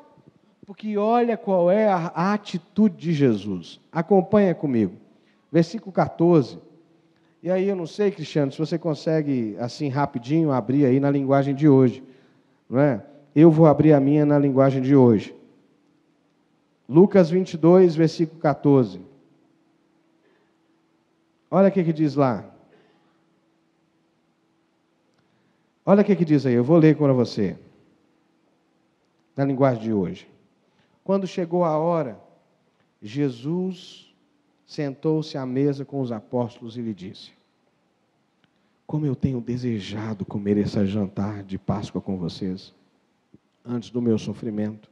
Porque olha qual é a atitude de Jesus. Acompanha comigo. Versículo 14. E aí eu não sei, Cristiano, se você consegue, assim, rapidinho, abrir aí na linguagem de hoje. Não é? Eu vou abrir a minha na linguagem de hoje. Lucas 22, versículo 14. Olha o que diz lá. Olha o que diz aí, eu vou ler para você. Na linguagem de hoje. Quando chegou a hora, Jesus sentou-se à mesa com os apóstolos e lhe disse: como eu tenho desejado comer esse jantar de Páscoa com vocês, antes do meu sofrimento.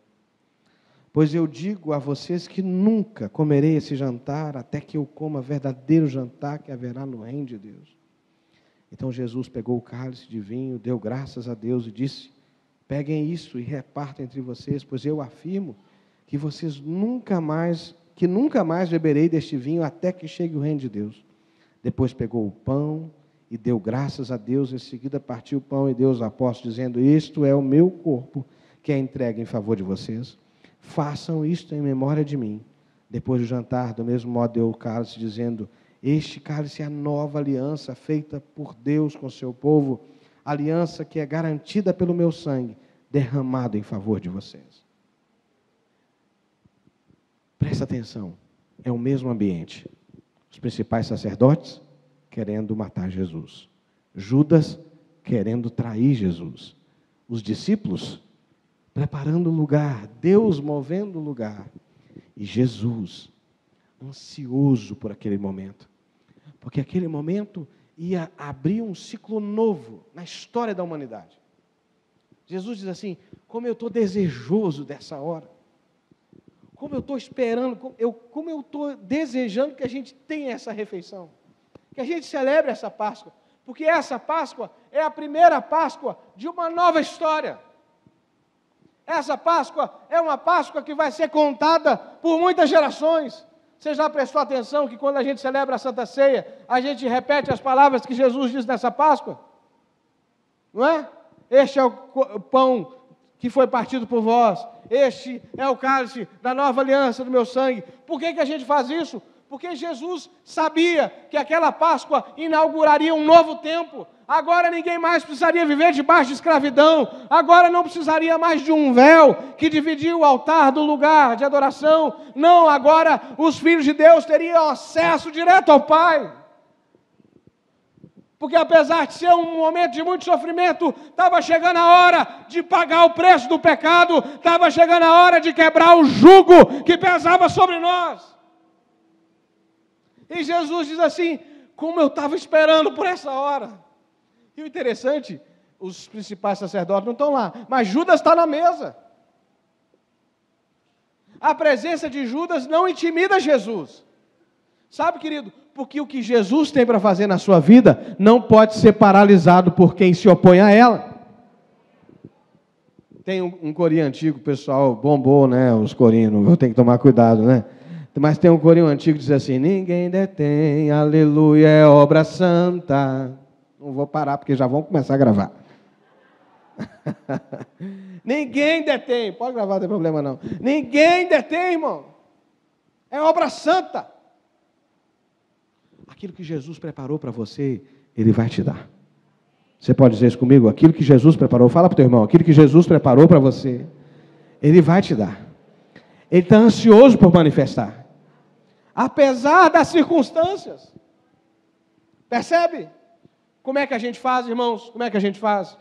Pois eu digo a vocês que nunca comerei esse jantar, até que eu coma verdadeiro jantar que haverá no reino de Deus. Então Jesus pegou o cálice de vinho, deu graças a Deus e disse: peguem isso e repartam entre vocês, pois eu afirmo que vocês nunca mais beberei deste vinho até que chegue o reino de Deus. Depois pegou o pão e deu graças a Deus, em seguida partiu o pão e deu aos apóstolos, dizendo: isto é o meu corpo, que é entregue em favor de vocês. Façam isto em memória de mim. Depois do jantar, do mesmo modo deu o cálice, dizendo: este cálice é a nova aliança feita por Deus com o seu povo, aliança que é garantida pelo meu sangue, derramado em favor de vocês. Presta atenção, é o mesmo ambiente. Os principais sacerdotes querendo matar Jesus. Judas querendo trair Jesus. Os discípulos preparando o lugar, Deus movendo o lugar. E Jesus, ansioso por aquele momento. Porque aquele momento ia abrir um ciclo novo na história da humanidade. Jesus diz assim: como eu estou desejoso dessa hora. Como eu estou esperando, como eu estou desejando que a gente tenha essa refeição. Que a gente celebre essa Páscoa. Porque essa Páscoa é a primeira Páscoa de uma nova história. Essa Páscoa é uma Páscoa que vai ser contada por muitas gerações. Você já prestou atenção que quando a gente celebra a Santa Ceia, a gente repete as palavras que Jesus disse nessa Páscoa? Não é? Este é o pão que foi partido por vós. Este é o cálice da nova aliança do meu sangue. Por que a gente faz isso? Porque Jesus sabia que aquela Páscoa inauguraria um novo tempo. Agora ninguém mais precisaria viver debaixo de escravidão. Agora não precisaria mais de um véu que dividia o altar do lugar de adoração. Não, agora os filhos de Deus teriam acesso direto ao Pai. Porque apesar de ser um momento de muito sofrimento, estava chegando a hora de pagar o preço do pecado, estava chegando a hora de quebrar o jugo que pesava sobre nós. E Jesus diz assim: como eu estava esperando por essa hora. E o interessante, os principais sacerdotes não estão lá, mas Judas está na mesa. A presença de Judas não intimida Jesus. Sabe, querido, porque o que Jesus tem para fazer na sua vida não pode ser paralisado por quem se opõe a ela. Tem um corinho antigo, o pessoal bombou, né, os corinhos, eu tenho que tomar cuidado, né? Mas tem um corinho antigo que diz assim: ninguém detém, aleluia, é obra santa. Não vou parar porque já vão começar a gravar. Ninguém detém, pode gravar, não tem problema não. Ninguém detém, irmão. É obra santa. Aquilo que Jesus preparou para você, Ele vai te dar. Você pode dizer isso comigo? Aquilo que Jesus preparou, fala para o teu irmão, aquilo que Jesus preparou para você, Ele vai te dar. Ele está ansioso por manifestar. Apesar das circunstâncias. Percebe? Como é que a gente faz, irmãos? Como é que a gente faz?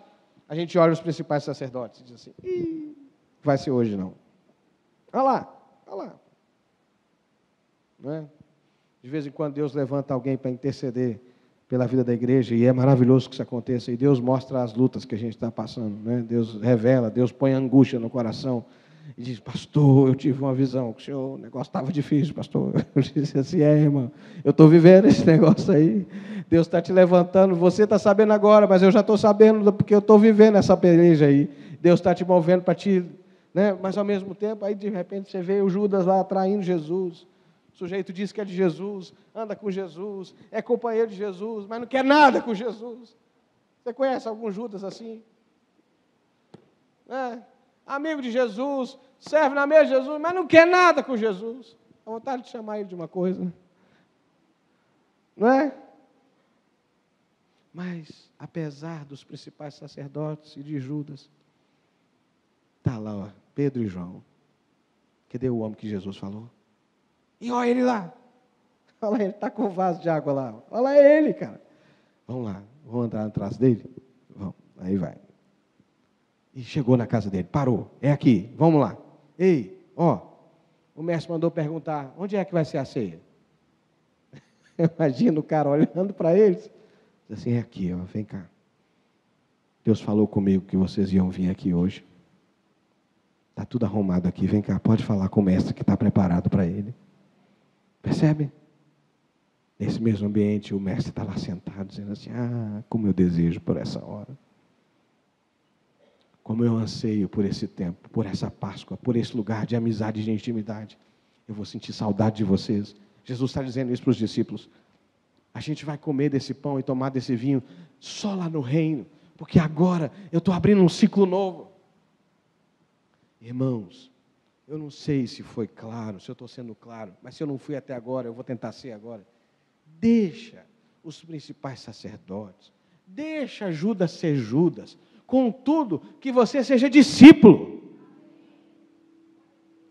A gente olha os principais sacerdotes e diz assim: vai ser hoje não. Olha lá, olha lá. Não é? De vez em quando Deus levanta alguém para interceder pela vida da igreja, e é maravilhoso que isso aconteça, e Deus mostra as lutas que a gente está passando, né? Deus revela, Deus põe angústia no coração, e diz: pastor, eu tive uma visão, que o negócio estava difícil, pastor. Eu disse assim: irmão, eu estou vivendo esse negócio aí, Deus está te levantando, você está sabendo agora, mas eu já estou sabendo, porque eu estou vivendo essa peleja aí, Deus está te movendo para ti, né? Mas ao mesmo tempo, aí de repente você vê o Judas lá traindo Jesus, O sujeito diz que é de Jesus, anda com Jesus, é companheiro de Jesus, mas não quer nada com Jesus. Você conhece algum Judas assim? Amigo de Jesus, serve na mesa de Jesus, mas não quer nada com Jesus. Dá vontade de chamar ele de uma coisa, né? Não é? Mas, apesar dos principais sacerdotes e de Judas, está lá, ó, Pedro e João. Cadê o homem que Jesus falou? E olha ele lá. Olha ele, está com um vaso de água lá. Olha ele, cara. Vamos lá, vamos entrar atrás dele? Vamos, aí vai. E chegou na casa dele, parou, é aqui, vamos lá. Ei, ó, o mestre mandou perguntar, onde é que vai ser a ceia? Imagina o cara olhando para eles. Diz assim, é aqui, ó, vem cá. Deus falou comigo que vocês iam vir aqui hoje. Está tudo arrumado aqui, vem cá, pode falar com o mestre que está preparado para ele. Percebe? Nesse mesmo ambiente, o mestre está lá sentado, dizendo assim, como eu desejo por essa hora. Como eu anseio por esse tempo, por essa Páscoa, por esse lugar de amizade e de intimidade. Eu vou sentir saudade de vocês. Jesus está dizendo isso para os discípulos. A gente vai comer desse pão e tomar desse vinho só lá no reino, porque agora eu estou abrindo um ciclo novo. Irmãos, eu não sei se foi claro, se eu estou sendo claro, mas se eu não fui até agora, eu vou tentar ser agora. Deixa os principais sacerdotes, deixa Judas ser Judas, contudo, que você seja discípulo.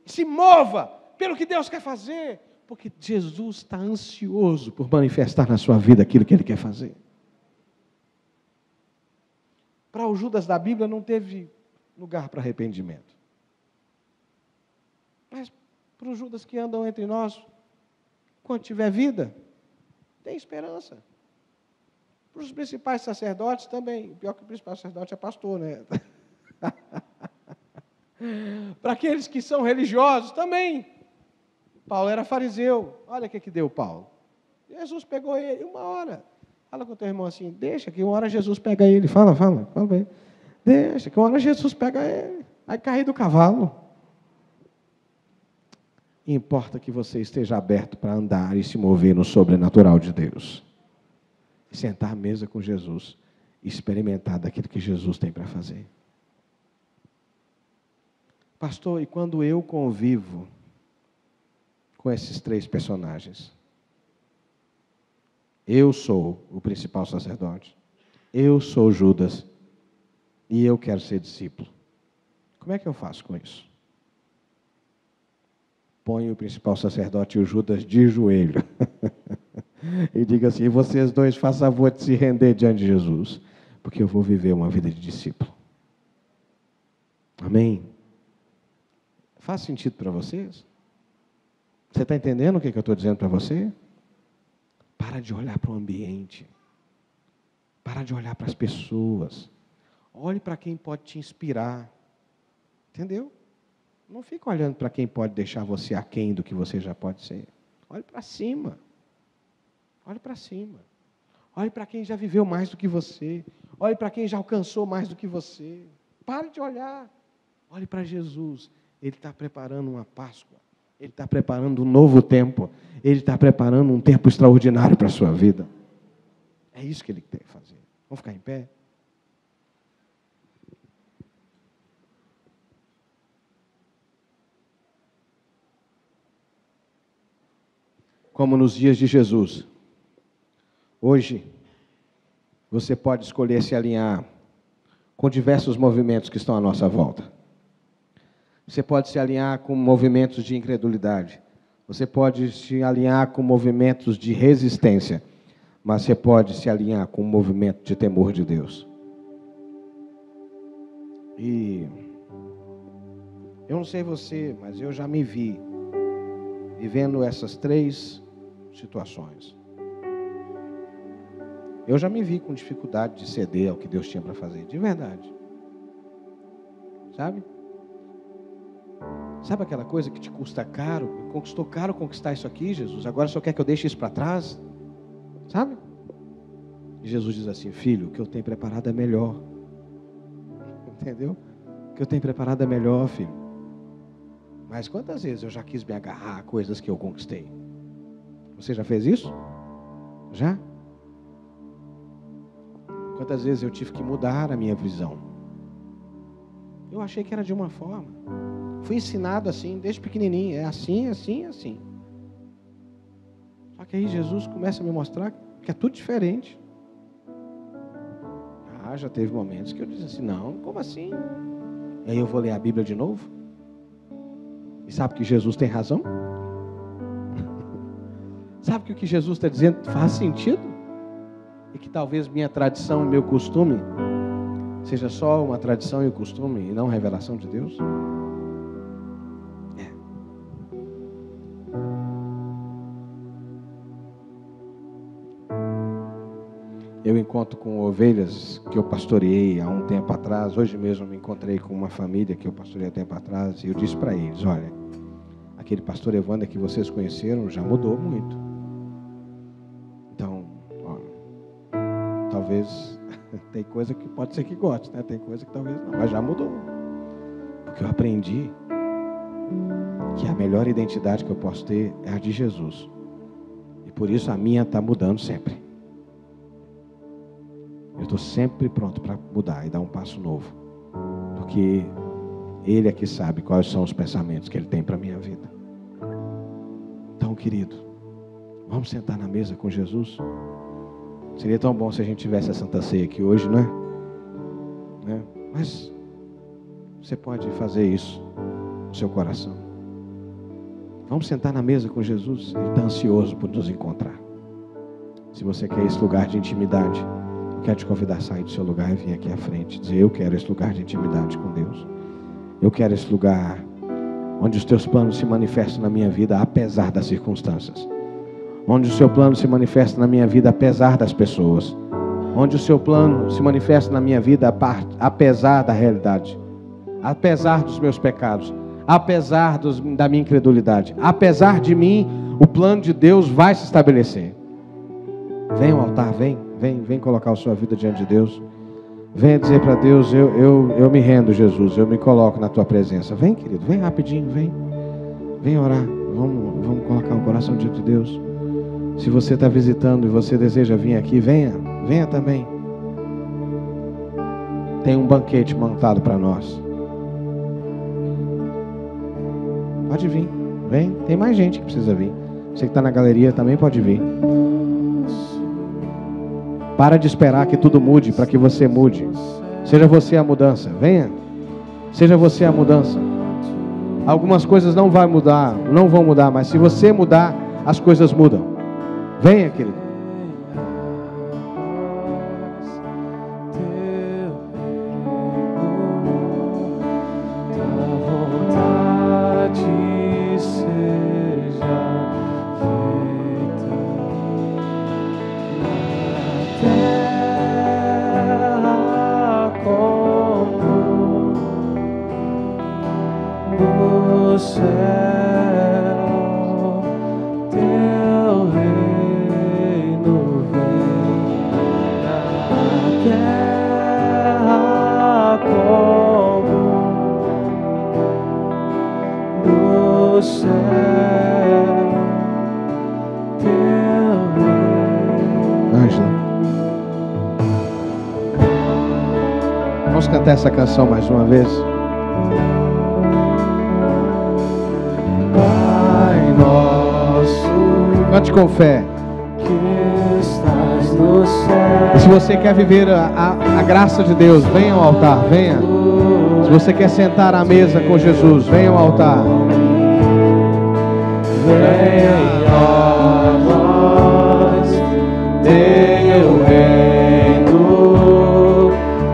Se mova pelo que Deus quer fazer, porque Jesus está ansioso por manifestar na sua vida aquilo que Ele quer fazer. Para o Judas da Bíblia não teve lugar para arrependimento. Mas para os Judas que andam entre nós, quando tiver vida, tem esperança. Para os principais sacerdotes também. Pior que o principal sacerdote é pastor, né? Para aqueles que são religiosos também. Paulo era fariseu. Olha o que deu Paulo. Jesus pegou ele uma hora. Fala com o teu irmão assim, deixa que uma hora Jesus pega ele. Fala bem. Deixa que uma hora Jesus pega ele. Vai cair do cavalo. Importa que você esteja aberto para andar e se mover no sobrenatural de Deus. E sentar à mesa com Jesus. E experimentar daquilo que Jesus tem para fazer. Pastor, e quando eu convivo com esses três personagens? Eu sou o principal sacerdote. Eu sou Judas. E eu quero ser discípulo. Como é que eu faço com isso? Põe o principal sacerdote e o Judas de joelho. E diga assim, vocês dois façam a favor de se render diante de Jesus. Porque eu vou viver uma vida de discípulo. Amém? Faz sentido para vocês? Você está entendendo o que eu estou dizendo para você? Para de olhar para o ambiente. Para de olhar para as pessoas. Olhe para quem pode te inspirar. Entendeu? Não fica olhando para quem pode deixar você aquém do que você já pode ser. Olhe para cima. Olhe para cima. Olhe para quem já viveu mais do que você. Olhe para quem já alcançou mais do que você. Pare de olhar. Olhe para Jesus. Ele está preparando uma Páscoa. Ele está preparando um novo tempo. Ele está preparando um tempo extraordinário para a sua vida. É isso que Ele tem que fazer. Vamos ficar em pé? Como nos dias de Jesus, hoje, você pode escolher se alinhar com diversos movimentos que estão à nossa volta. Você pode se alinhar com movimentos de incredulidade. Você pode se alinhar com movimentos de resistência. Mas você pode se alinhar com um movimento de temor de Deus. E eu não sei você, mas eu já me vi vivendo essas três situações. Eu já me vi com dificuldade de ceder ao que Deus tinha para fazer, de verdade. Sabe? Sabe aquela coisa que te custa caro? Custou caro conquistar isso aqui, Jesus. Agora só quer que eu deixe isso para trás? Sabe? E Jesus diz assim, filho, o que eu tenho preparado é melhor. Entendeu? O que eu tenho preparado é melhor, filho. Mas quantas vezes eu já quis me agarrar a coisas que eu conquistei? Você já fez isso? Já? Quantas vezes eu tive que mudar a minha visão? Eu achei que era de uma forma. Fui ensinado assim, desde pequenininho. É assim, assim, assim. Só que aí Jesus começa a me mostrar que é tudo diferente. Já teve momentos que eu disse assim, não, como assim? E aí eu vou ler a Bíblia de novo. E sabe que Jesus tem razão? Sabe que o que Jesus está dizendo faz sentido? E que talvez minha tradição e meu costume seja só uma tradição e um costume e não revelação de Deus? Eu encontro com ovelhas que eu pastoreei há um tempo atrás. Hoje mesmo eu me encontrei com uma família que eu pastoreei há um tempo atrás. E eu disse para eles, olha, aquele pastor Evandro que vocês conheceram já mudou muito. Então, ó, talvez tem coisa que pode ser que goste, né? Tem coisa que talvez não, mas já mudou. Porque eu aprendi que a melhor identidade que eu posso ter é a de Jesus. E por isso a minha está mudando sempre. Eu estou sempre pronto para mudar e dar um passo novo. Porque Ele é que sabe quais são os pensamentos que Ele tem para a minha vida. Então, querido, vamos sentar na mesa com Jesus? Seria tão bom se a gente tivesse a Santa Ceia aqui hoje, não é? Mas você pode fazer isso no seu coração. Vamos sentar na mesa com Jesus. Ele está ansioso por nos encontrar. Se você quer esse lugar de intimidade, eu quero te convidar a sair do seu lugar e vir aqui à frente. Dizer, eu quero esse lugar de intimidade com Deus. Eu quero esse lugar onde os teus planos se manifestam na minha vida, apesar das circunstâncias. Onde o seu plano se manifesta na minha vida, apesar das pessoas. Onde o seu plano se manifesta na minha vida, apesar da realidade. Apesar dos meus pecados. Apesar da minha incredulidade. Apesar de mim, o plano de Deus vai se estabelecer. Vem ao altar, vem colocar a sua vida diante de Deus. Venha dizer para Deus, eu me rendo, Jesus, eu me coloco na tua presença. Vem, querido, vem rapidinho, vem orar. Vamos colocar o coração diante de Deus. Se você está visitando e você deseja vir aqui, venha também. Tem um banquete montado para nós. Pode vir, vem. Tem mais gente que precisa vir. Você que está na galeria também pode vir. Para de esperar que tudo mude para que você mude. Seja você a mudança. Venha. Seja você a mudança. Algumas coisas não vão mudar, mas se você mudar, as coisas mudam. Venha, querido. Vamos cantar essa canção mais uma vez. Pai nosso, cante com fé. Que estás no céu. E se você quer viver a graça de Deus, venha ao altar, venha. Se você quer sentar à mesa com Jesus, venha ao altar. Venha a nós, teu reino,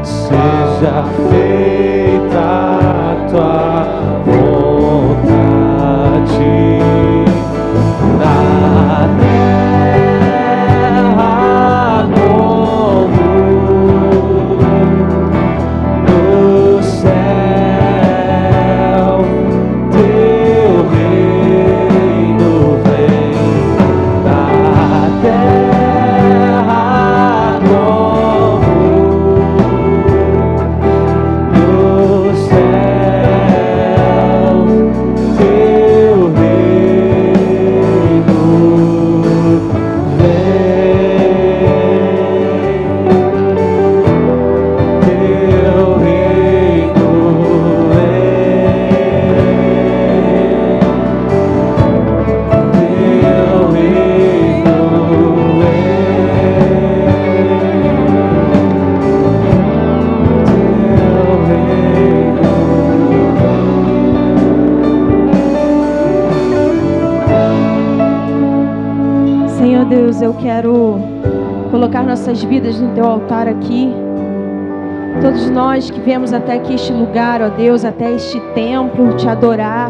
seja feita a tua vontade na terra como no céu. Teu reino vem na terra como Deus, eu quero colocar nossas vidas no Teu altar aqui. Todos nós que viemos até aqui este lugar, ó Deus, até este templo, Te adorar,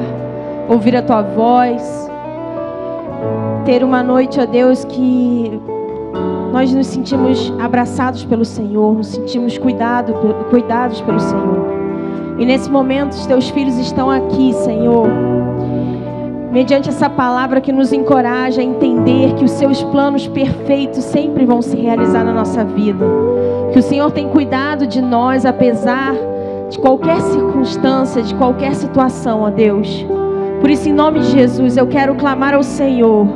ouvir a Tua voz, ter uma noite, ó Deus, que nós nos sentimos abraçados pelo Senhor, nos sentimos cuidados pelo Senhor. E nesse momento os Teus filhos estão aqui, Senhor, mediante essa palavra que nos encoraja a entender que os Seus planos perfeitos sempre vão se realizar na nossa vida. Que o Senhor tem cuidado de nós, apesar de qualquer circunstância, de qualquer situação, ó Deus. Por isso, em nome de Jesus, eu quero clamar ao Senhor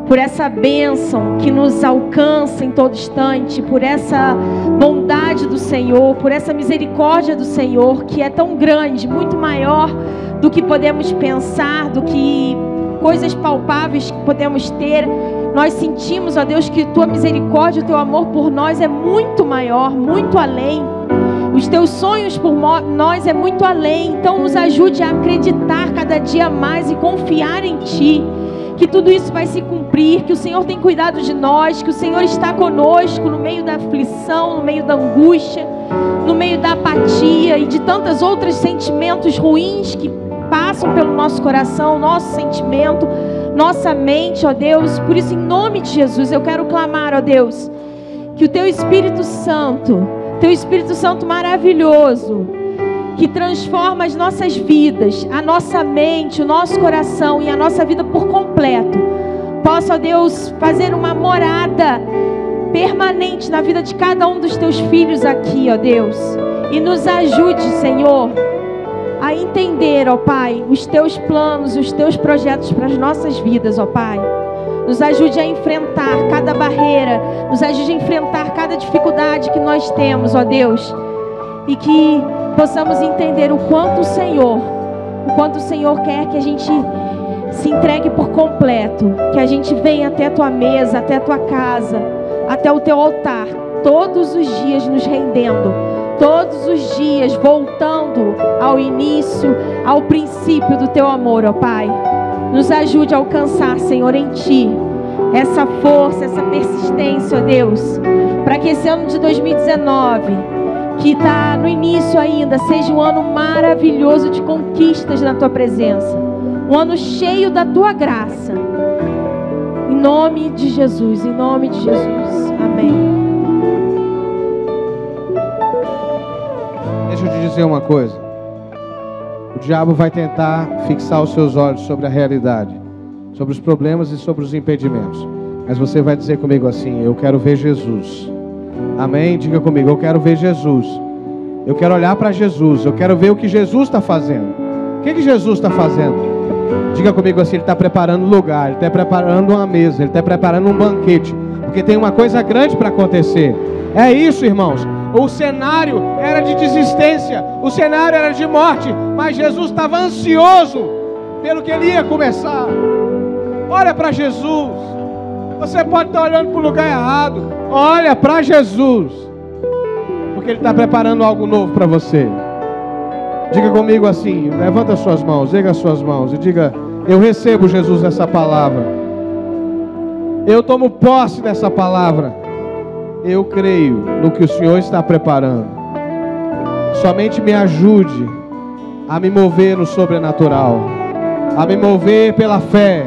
por essa bênção que nos alcança em todo instante, por essa bondade do Senhor, por essa misericórdia do Senhor, que é tão grande, muito maior do que podemos pensar, do que coisas palpáveis que podemos ter. Nós sentimos, ó Deus, que Tua misericórdia, o Teu amor por nós é muito maior, muito além. Os Teus sonhos por nós é muito além. Então nos ajude a acreditar cada dia mais e confiar em Ti, que tudo isso vai se cumprir, que o Senhor tem cuidado de nós, que o Senhor está conosco no meio da aflição, no meio da angústia, no meio da apatia e de tantos outros sentimentos ruins que passam pelo nosso coração, nosso sentimento, nossa mente, ó Deus. Por isso, em nome de Jesus, eu quero clamar, ó Deus, que o Teu Espírito Santo maravilhoso, que transforma as nossas vidas, a nossa mente, o nosso coração e a nossa vida por completo, possa, ó Deus, fazer uma morada permanente na vida de cada um dos Teus filhos aqui, ó Deus. E nos ajude, Senhor, a entender, ó Pai, os Teus planos e os Teus projetos para as nossas vidas, ó Pai. Nos ajude a enfrentar cada barreira, nos ajude a enfrentar cada dificuldade que nós temos, ó Deus. E que possamos entender o quanto o Senhor quer que a gente se entregue por completo, que a gente venha até a Tua mesa, até a Tua casa, até o Teu altar, todos os dias nos rendendo, todos os dias voltando ao início, ao princípio do Teu amor, ó Pai. Nos ajude a alcançar, Senhor, em Ti, essa força, essa persistência, ó Deus, para que esse ano de 2019, que está no início ainda, seja um ano maravilhoso de conquistas na Tua presença, um ano cheio da Tua graça. Em nome de Jesus, em nome de Jesus. Amém. Deixa eu te dizer uma coisa. O diabo vai tentar fixar os seus olhos sobre a realidade, sobre os problemas e sobre os impedimentos. Mas você vai dizer comigo assim: eu quero ver Jesus. Amém? Diga comigo: eu quero ver Jesus. Eu quero olhar para Jesus. Eu quero ver o que Jesus está fazendo. O que Jesus está fazendo? Diga comigo assim: Ele está preparando um lugar, Ele está preparando uma mesa, Ele está preparando um banquete, porque tem uma coisa grande para acontecer. É isso, irmãos. O cenário era de desistência, o cenário era de morte, mas Jesus estava ansioso pelo que Ele ia começar. Olha para Jesus. Você pode estar olhando para o lugar errado. Olha para Jesus, porque Ele está preparando algo novo para você. Diga comigo assim, levanta as suas mãos, erga as suas mãos e diga: eu recebo, Jesus, essa palavra. Eu tomo posse dessa palavra. Eu creio no que o Senhor está preparando. Somente me ajude a me mover no sobrenatural, a me mover pela fé,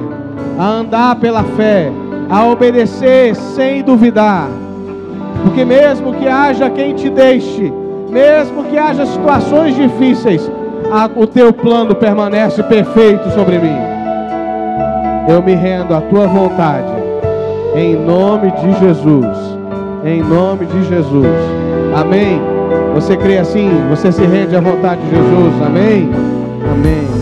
a andar pela fé, a obedecer sem duvidar. Porque mesmo que haja quem te deixe, mesmo que haja situações difíceis, o Teu plano permanece perfeito sobre mim. Eu me rendo à Tua vontade, em nome de Jesus. Em nome de Jesus. Amém. Você crê assim? Você se rende à vontade de Jesus? Amém? Amém.